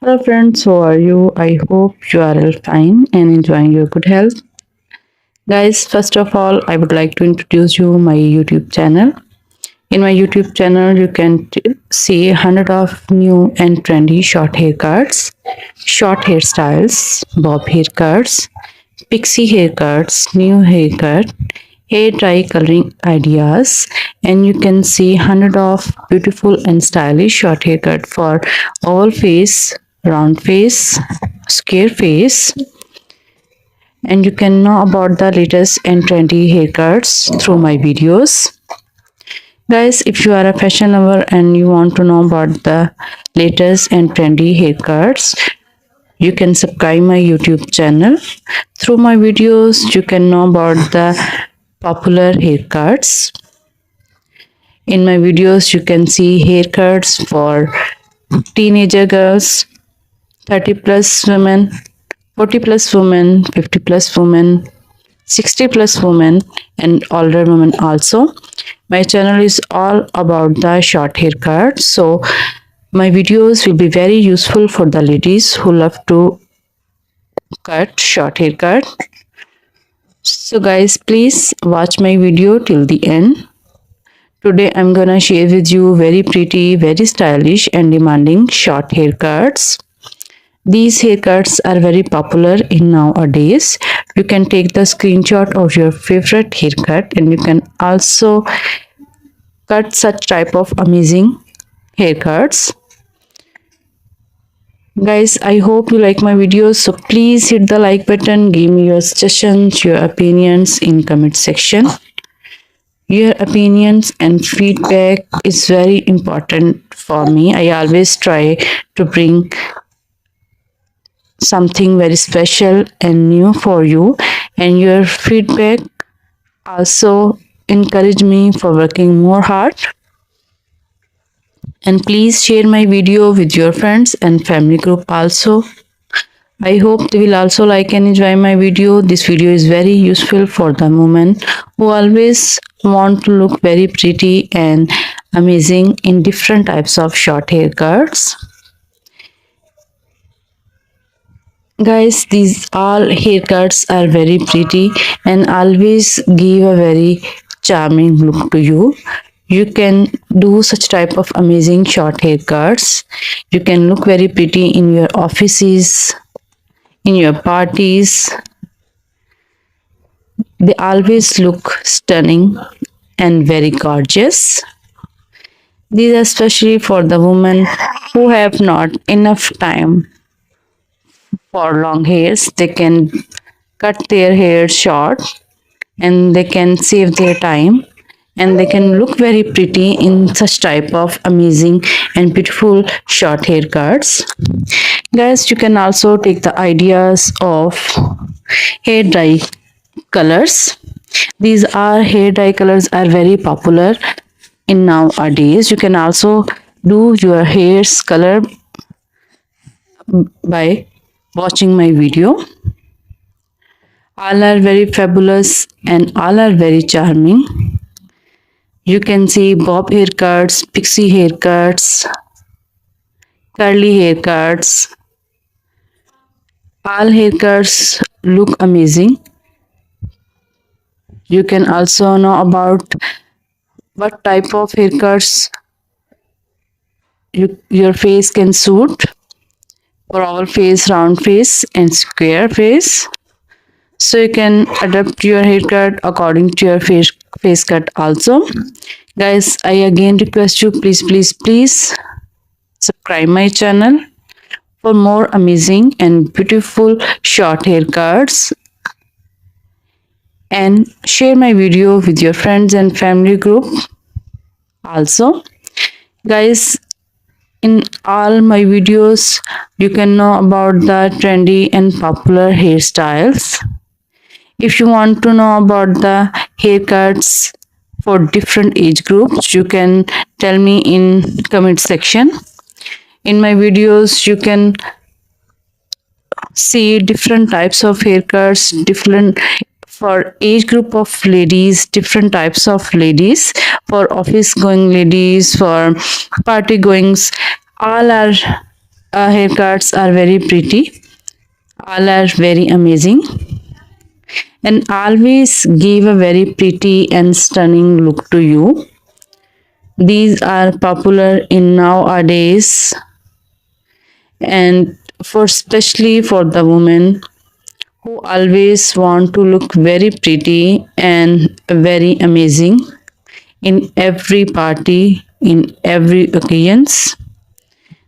Hello friends, how are you? I hope you are all fine and enjoying your good health. Guys, first of all, I would like to introduce you my YouTube channel. In my YouTube channel, you can see 100 of new and trendy short haircuts, short hairstyles, bob haircuts, pixie haircuts, new haircut, hair dye coloring ideas, and you can see 100 of beautiful and stylish short haircut for oval face, round face, square face, and you can know about the latest and trendy haircuts through my videos. Guys, if you are a fashion lover and you want to know about the latest and trendy haircuts, you can subscribe my YouTube channel. Through my videos, you can know about the popular haircuts. In my videos, you can see haircuts for teenager girls, 30 plus women, 40 plus women, 50 plus women, 60 plus women, and older women also. My channel is all about the short haircuts, so my videos will be very useful for the ladies who love to cut short haircut. So guys, please watch my video till the end. Today I'm gonna share with you very pretty, very stylish and demanding short haircuts. These haircuts are very popular in nowadays. You can take the screenshot of your favorite haircut and you can also cut such type of amazing haircuts. Guys, I hope you like my videos, so please hit the like button, give me your suggestions, your opinions in comment section. Your opinions and feedback is very important for me. I always try to bring something very special and new for you, and your feedback also encourage me for working more hard. And please share my video with your friends and family group also. I hope they will also like and enjoy my video. This video is very useful for the women who always want to look very pretty and amazing in different types of short haircuts. Guys, these all haircuts are very pretty and always give a very charming look to you. You can do such type of amazing short haircuts. You can look very pretty in your offices, in your parties. They always look stunning and very gorgeous. These are especially for the women who have not enough time for long hairs. They can cut their hair short and they can save their time and they can look very pretty in such type of amazing and beautiful short haircuts. Guys, you can also take the ideas of hair dye colors. These are hair dye colors are very popular in nowadays. You can also do your hair's color by watching my video. All are very fabulous and all are very charming. You can see bob haircuts, pixie haircuts, curly haircuts. All haircuts look amazing. You can also know about what type of haircuts your face can suit for oval face, round face, and square face. So you can adapt your haircut according to your face cut also. Guys, I again request you, please subscribe my channel for more amazing and beautiful short haircuts, and share my video with your friends and family group also. Guys, in all my videos you can know about the trendy and popular hairstyles. If you want to know about the haircuts for different age groups, you can tell me in comment section. In my videos you can see different types of haircuts, different for age group of ladies, different types of ladies, for office going ladies, for party goings. All are haircuts are very pretty. All are very amazing and always give a very pretty and stunning look to you. These are popular in nowadays and for especially for the women who always want to look very pretty and very amazing in every party, in every occasions.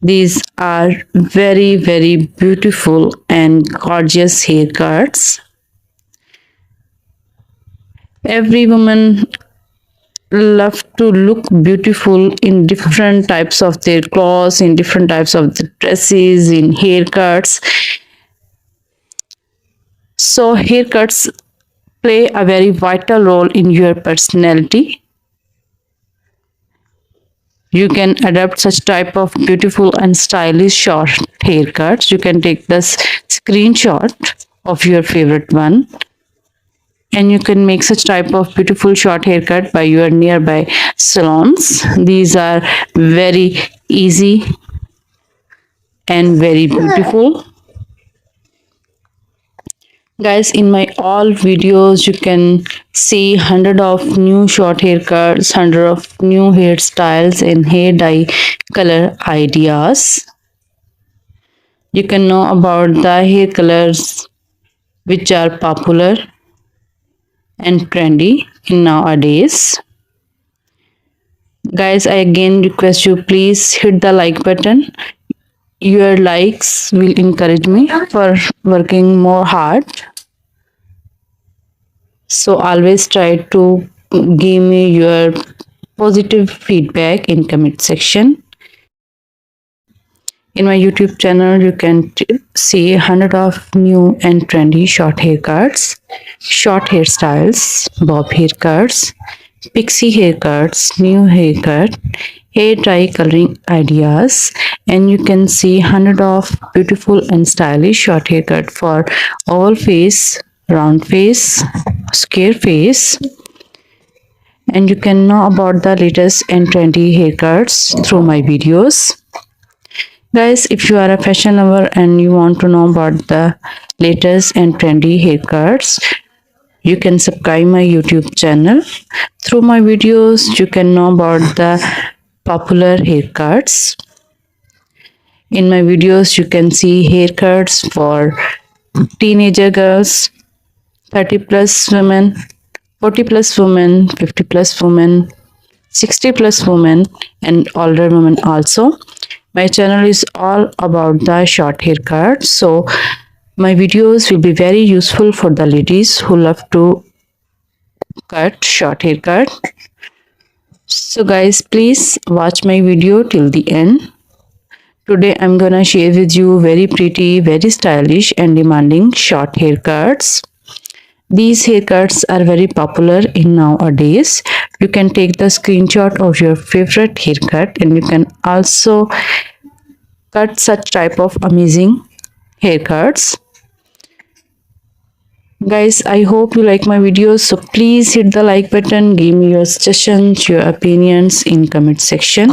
These are very beautiful and gorgeous haircuts. Every woman love to look beautiful in different types of their clothes, in different types of the dresses, in haircuts. So haircuts play a very vital role in your personality. You can adapt such type of beautiful and stylish short haircuts. You can take this screenshot of your favorite one and you can make such type of beautiful short haircut by your nearby salons. These are very easy and very beautiful. Guys, in my all videos you can see hundred of new short haircuts, hundred of new hairstyles and hair dye color ideas. You can know about the hair colors which are popular and trendy in nowadays. Guys, I again request you, please hit the like button. Your likes will encourage me for working more hard. So always try to give me your positive feedback in comment section. In my YouTube channel, you can see hundred of new and trendy short haircuts, short hairstyles, bob haircuts, pixie haircuts, new haircut, hair dye coloring ideas, and you can see hundred of beautiful and stylish short haircut for oval face, round face, square face, and you can know about the latest and trendy haircuts through my videos. Guys, if you are a fashion lover and you want to know about the latest and trendy haircuts, you can subscribe my YouTube channel. Through my videos, you can know about the popular haircuts. In my videos, you can see haircuts for teenager girls, 30 plus women, 40 plus women, 50 plus women, 60 plus women, and older women also. My channel is all about the short haircut, so my videos will be very useful for the ladies who love to cut short haircut. So guys, please watch my video till the end. Today I'm gonna share with you very pretty, very stylish and demanding short haircuts. These haircuts are very popular in nowadays. You can take the screenshot of your favorite haircut and you can also cut such type of amazing haircuts. Guys, I hope you like my videos, so please hit the like button, give me your suggestions, your opinions in comment section.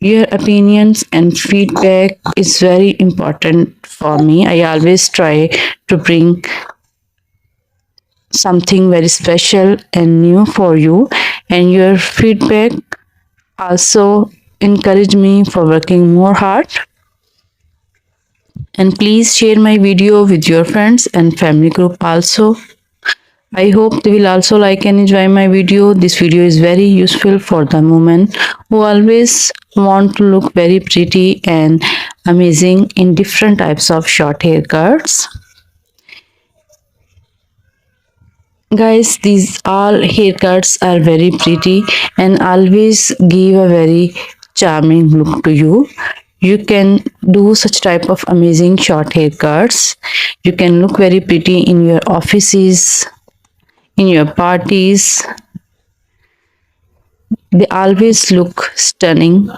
Your opinions and feedback is very important for me. I always try to bring something very special and new for you, and your feedback also encourage me for working more hard. And please share my video with your friends and family group also. I hope they will also like and enjoy my video. This video is very useful for the women who always want to look very pretty and amazing in different types of short haircuts. Guys, these all haircuts are very pretty and always give a very charming look to you. You can do such type of amazing short haircuts. You can look very pretty in your offices, in your parties. They always look stunning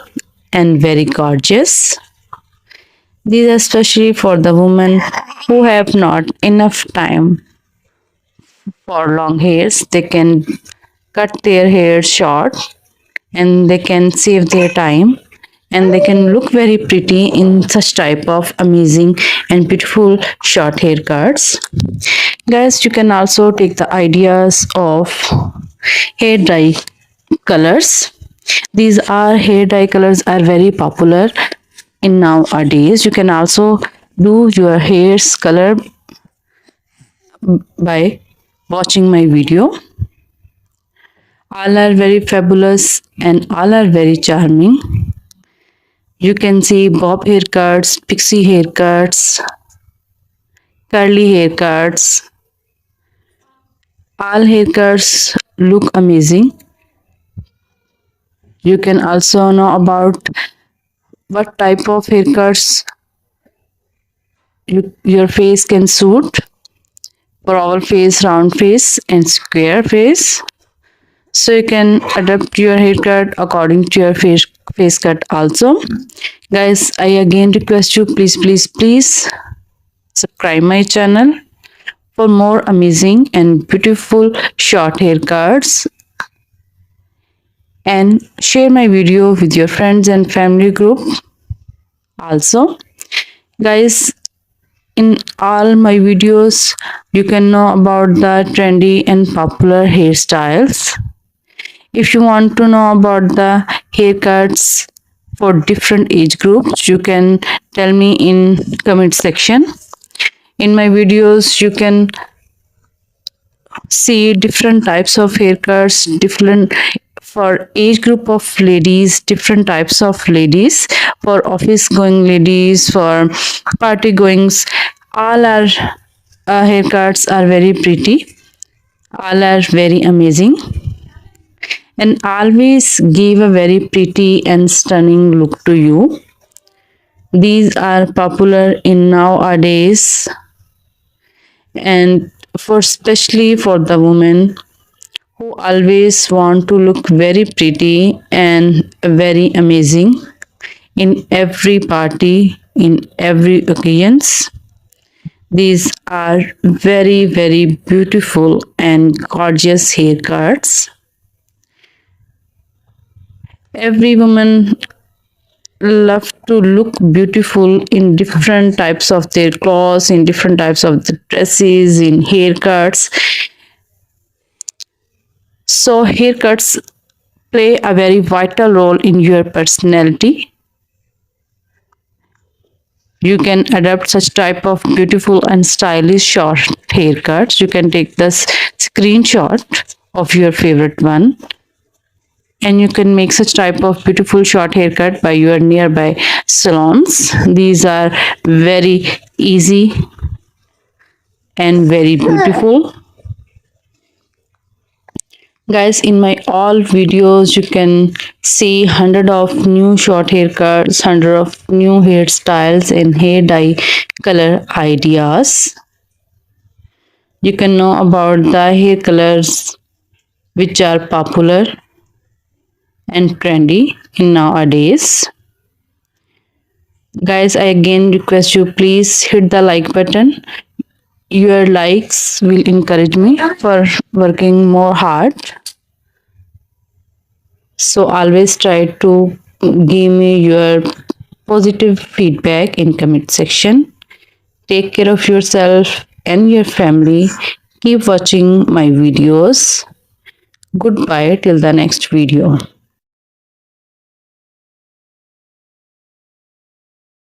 and very gorgeous. These are especially for the women who have not enough time for long hairs. They can cut their hair short and they can save their time and they can look very pretty in such type of amazing and beautiful short haircuts. Guys, you can also take the ideas of hair dye colors. These are hair dye colors are very popular in nowadays. You can also do your hair's color by watching my video. All are very fabulous and all are very charming. You can see bob haircuts, pixie haircuts, curly haircuts. All haircuts look amazing. You can also know about what type of haircuts your face can suit for oval face, round face, and square face. So you can adapt your haircut according to your face cut also. Guys, I again request you, please subscribe my channel for more amazing and beautiful short haircuts, and share my video with your friends and family group also. Guys, in all my videos you can know about the trendy and popular hairstyles. If you want to know about the haircuts for different age groups, you can tell me in comment section. In my videos you can see different types of haircuts, different for age group of ladies, different types of ladies, for office going ladies, for party goings. All our haircuts are very pretty, all are very amazing, and always give a very pretty and stunning look to you. These are popular in nowadays, and for especially for the women who always want to look very pretty and very amazing in every party, in every occasions. These are very beautiful and gorgeous haircuts. Every woman love to look beautiful in different types of their clothes, in different types of the dresses, in haircuts. So haircuts play a very vital role in your personality. You can adapt such type of beautiful and stylish short haircuts. You can take this screenshot of your favorite one, and you can make such type of beautiful short haircut by your nearby salons. These are very easy and very beautiful. Guys, in my all videos you can see hundred of new short haircuts, hundred of new hairstyles and hair dye color ideas. You can know about the hair colors which are popular and trendy in nowadays. Guys, I again request you, please hit the like button. Your likes will encourage me for working more hard. So always try to give me your positive feedback in comment section. Take care of yourself and your family. Keep watching my videos. Goodbye till the next video.